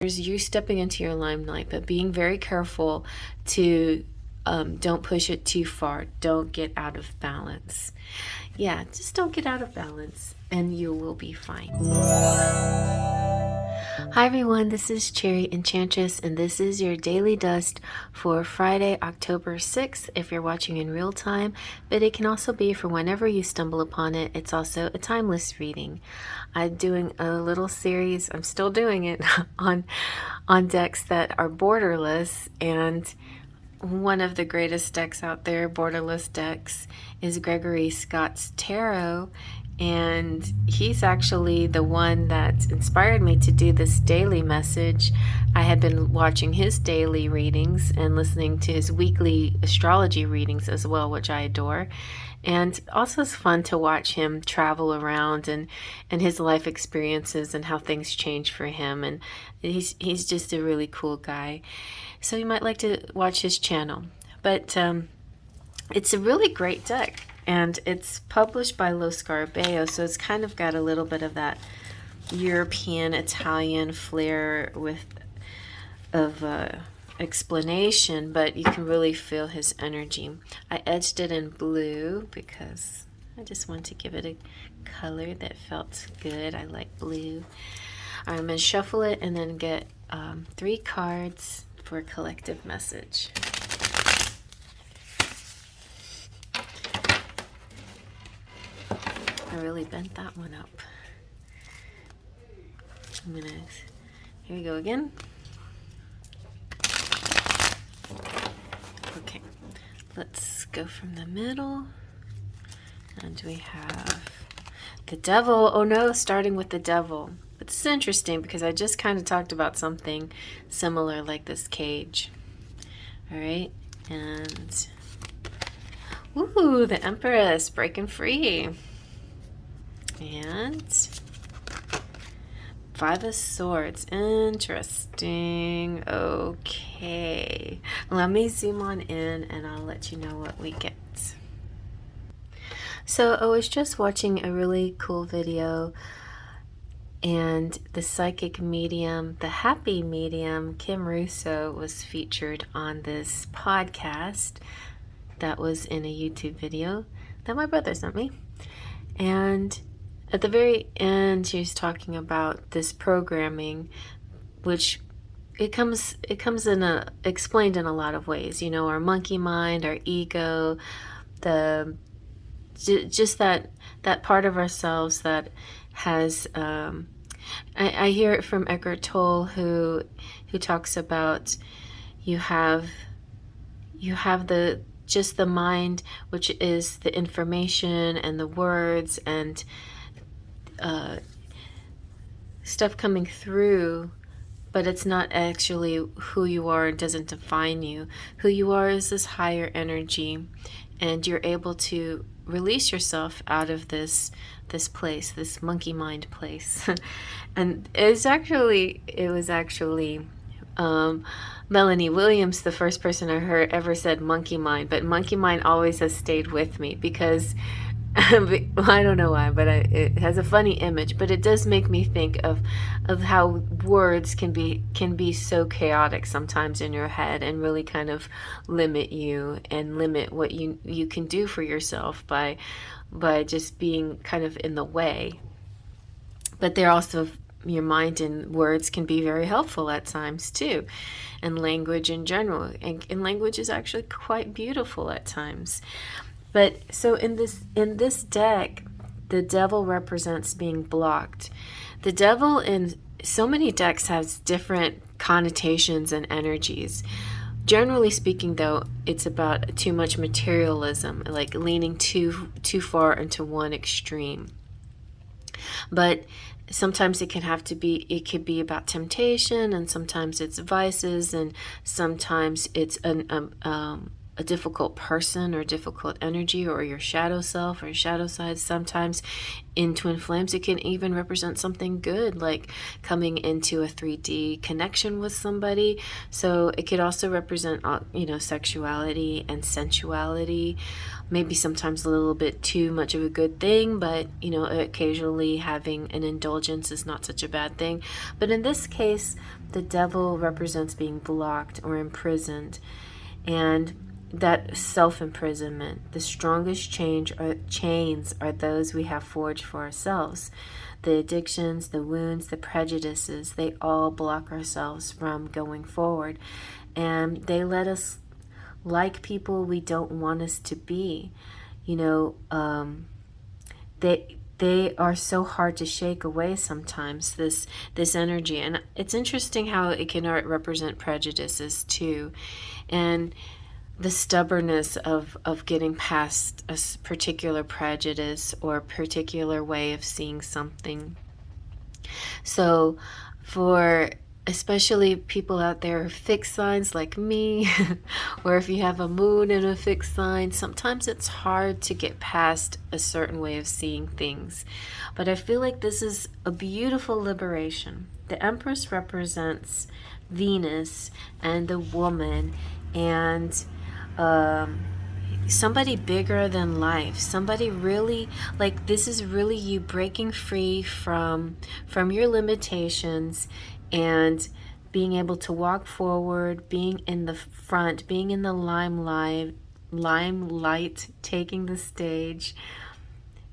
you stepping into your limelight, but being very careful to don't push it too far. Don't get out of balance. Yeah, just don't get out of balance and you will be fine. Hi everyone, this is Cherry Enchantress, and this is your daily dust for Friday, October 6th if you're watching in real time, but it can also be for whenever you stumble upon it. It's also a timeless reading. I'm doing a little series, I'm still doing it, on decks that are borderless, and one of the greatest decks out there, borderless decks, is Gregory Scott's Tarot, and he's actually the one that inspired me to do this daily message. I had been watching his daily readings and listening to his weekly astrology readings as well, which I adore. And also it's fun to watch him travel around and his life experiences and how things change for him. And he's just a really cool guy. So you might like to watch his channel. But it's a really great deck. And it's published by Lo Scarabeo, so it's kind of got a little bit of that European, Italian flair of explanation, but you can really feel his energy. I edged it in blue because I just wanted to give it a color that felt good. I like blue. I'm going to shuffle it and then get 3 cards for a collective message. I really bent that one up. Here we go again. Okay, let's go from the middle. And we have the Devil. Oh no, starting with the Devil. But this is interesting because I just kind of talked about something similar like this cage. All right, and ooh, the Empress breaking free. And 5 of Swords. Interesting. Okay. Let me zoom on in and I'll let you know what we get. So I was just watching a really cool video, and the psychic medium, the happy medium, Kim Russo, was featured on this podcast that was in a YouTube video that my brother sent me. And at the very end, she's talking about this programming, which it comes in explained in a lot of ways. You know, our monkey mind, our ego, just that part of ourselves that has. I hear it from Eckhart Tolle, who talks about you have the mind, which is the information and the words and stuff coming through, but it's not actually who you are. It doesn't define you. Who you are is this higher energy, and you're able to release yourself out of this place, this monkey mind place. And it was actually Melanie Williams, the first person I heard ever said monkey mind, but monkey mind always has stayed with me because I don't know why, but it has a funny image, but it does make me think of how words can be so chaotic sometimes in your head and really kind of limit you and limit what you can do for yourself by just being kind of in the way. But they're also, your mind and words can be very helpful at times too, and language in general, and language is actually quite beautiful at times. But so in this deck, the Devil represents being blocked. The Devil in so many decks has different connotations and energies. Generally speaking, though, it's about too much materialism, like leaning too far into one extreme. But sometimes it could be about temptation, and sometimes it's vices, and sometimes it's a a difficult person or difficult energy, or your shadow self or your shadow side. Sometimes in twin flames it can even represent something good, like coming into a 3D connection with somebody. So it could also represent sexuality and sensuality, maybe sometimes a little bit too much of a good thing, but occasionally having an indulgence is not such a bad thing. But in this case, the devil represents being blocked or imprisoned, and that self-imprisonment. The strongest chains are those we have forged for ourselves. The addictions, the wounds, the prejudices, they all block ourselves from going forward, and they let us like people we don't want us to be. They are so hard to shake away sometimes, this energy. And it's interesting how it can represent prejudices too, and the stubbornness of getting past a particular prejudice or a particular way of seeing something. So for especially people out there who fixed signs like me, or if you have a moon in a fixed sign, sometimes it's hard to get past a certain way of seeing things. But I feel like this is a beautiful liberation. The Empress represents Venus and the woman, and somebody bigger than life, somebody really, like, this is really you breaking free from your limitations and being able to walk forward, being in the front, being in the limelight, taking the stage,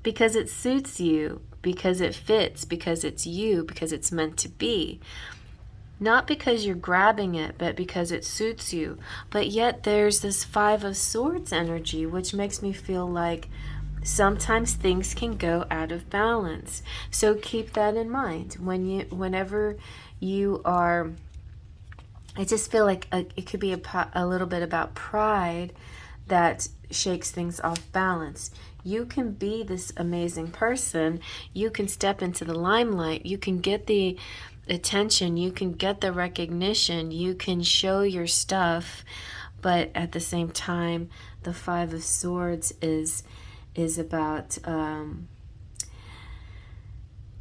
because it suits you, because it fits, because it's you, because it's meant to be. Not because you're grabbing it, but because it suits you. But yet there's this Five of Swords energy, which makes me feel like sometimes things can go out of balance. So keep that in mind whenever you are. I just feel like it could be a little bit about pride that shakes things off balance. You can be this amazing person. You can step into the limelight. You can get the attention, you can get the recognition, you can show your stuff, but at the same time, the Five of Swords is about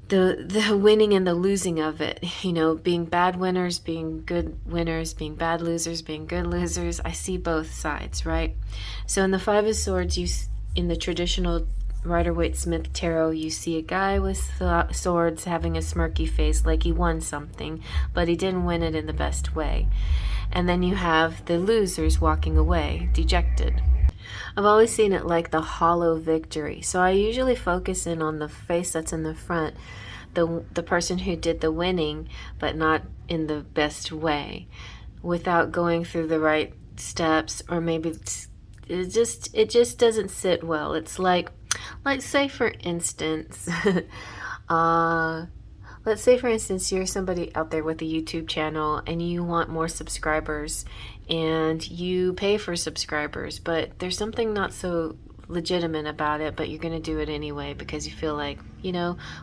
the winning and the losing of it. Being bad winners, being good winners, being bad losers, being good losers. I see both sides, right? So in the Five of Swords, in the traditional Rider-Waite-Smith tarot, you see a guy with swords having a smirky face, like he won something, but he didn't win it in the best way. And then you have the losers walking away, dejected. I've always seen it like the hollow victory. So I usually focus in on the face that's in the front, the person who did the winning, but not in the best way, without going through the right steps, or maybe it just doesn't sit well. It's like say for instance, let's say for instance you're somebody out there with a YouTube channel and you want more subscribers and you pay for subscribers, but there's something not so legitimate about it, but you're going to do it anyway because you feel like,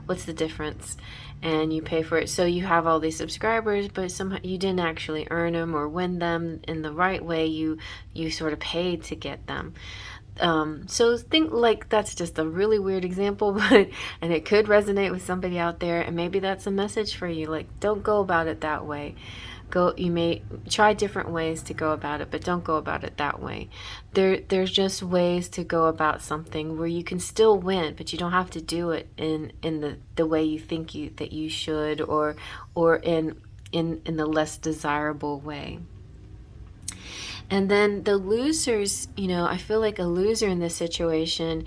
what's the difference? And you pay for it. So you have all these subscribers, but somehow you didn't actually earn them or win them in the right way. You sort of paid to get them. So think like that's just a really weird example, but and it could resonate with somebody out there, and maybe that's a message for you. Like, don't go about it that way. You may try different ways to go about it, but don't go about it that way. There's just ways to go about something where you can still win, but you don't have to do it in the way you think that you should, or in the less desirable way. And then the losers, I feel like a loser in this situation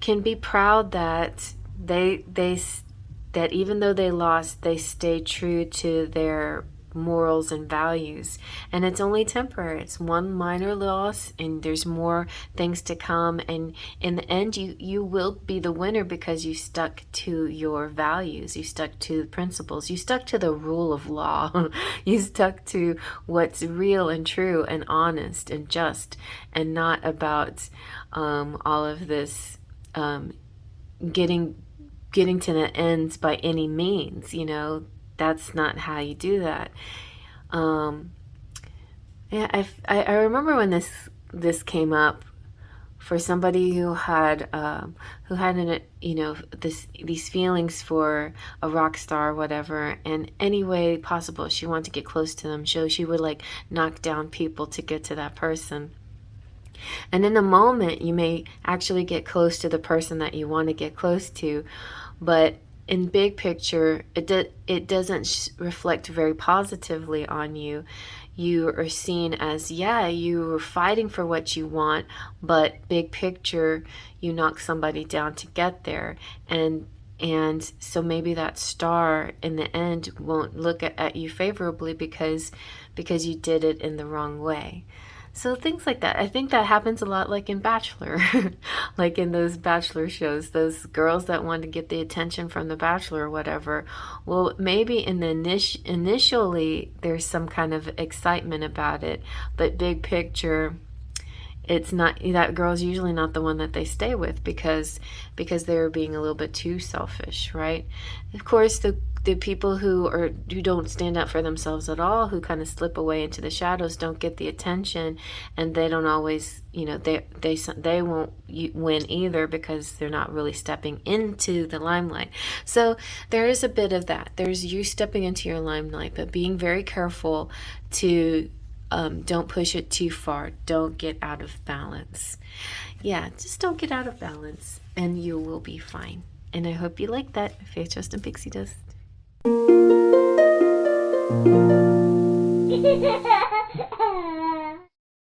can be proud that that even though they lost, they stayed true to their morals and values, and it's only temporary. It's one minor loss, and there's more things to come, and in the end you will be the winner because you stuck to your values, you stuck to the principles, you stuck to the rule of law, you stuck to what's real and true and honest and just, and not about all of this getting to the ends by any means. That's not how you do that. I remember when this this came up for somebody who had an, you know, these feelings for a rock star or whatever, and any way possible she wanted to get close to them, so she would like knock down people to get to that person. And in a moment you may actually get close to the person that you want to get close to, but in big picture it doesn't reflect very positively on you. You are seen as, yeah, you were fighting for what you want, but big picture you knock somebody down to get there. And so maybe that star in the end won't look at you favorably because you did it in the wrong way. So things like that. I think that happens a lot, like in Bachelor, like in those Bachelor shows, those girls that want to get the attention from the Bachelor or whatever. Well, maybe in the initially there's some kind of excitement about it, but big picture, it's not, that girl's usually not the one that they stay with because they're being a little bit too selfish, right? Of course, the people who don't stand up for themselves at all, who kind of slip away into the shadows, don't get the attention, and they don't always, you know, they won't win either because they're not really stepping into the limelight. So there is a bit of that. There's you stepping into your limelight, but being very careful to don't push it too far. Don't get out of balance. Yeah, just don't get out of balance and you will be fine. And I hope you like that. Faith, Trust, and Pixie Dust.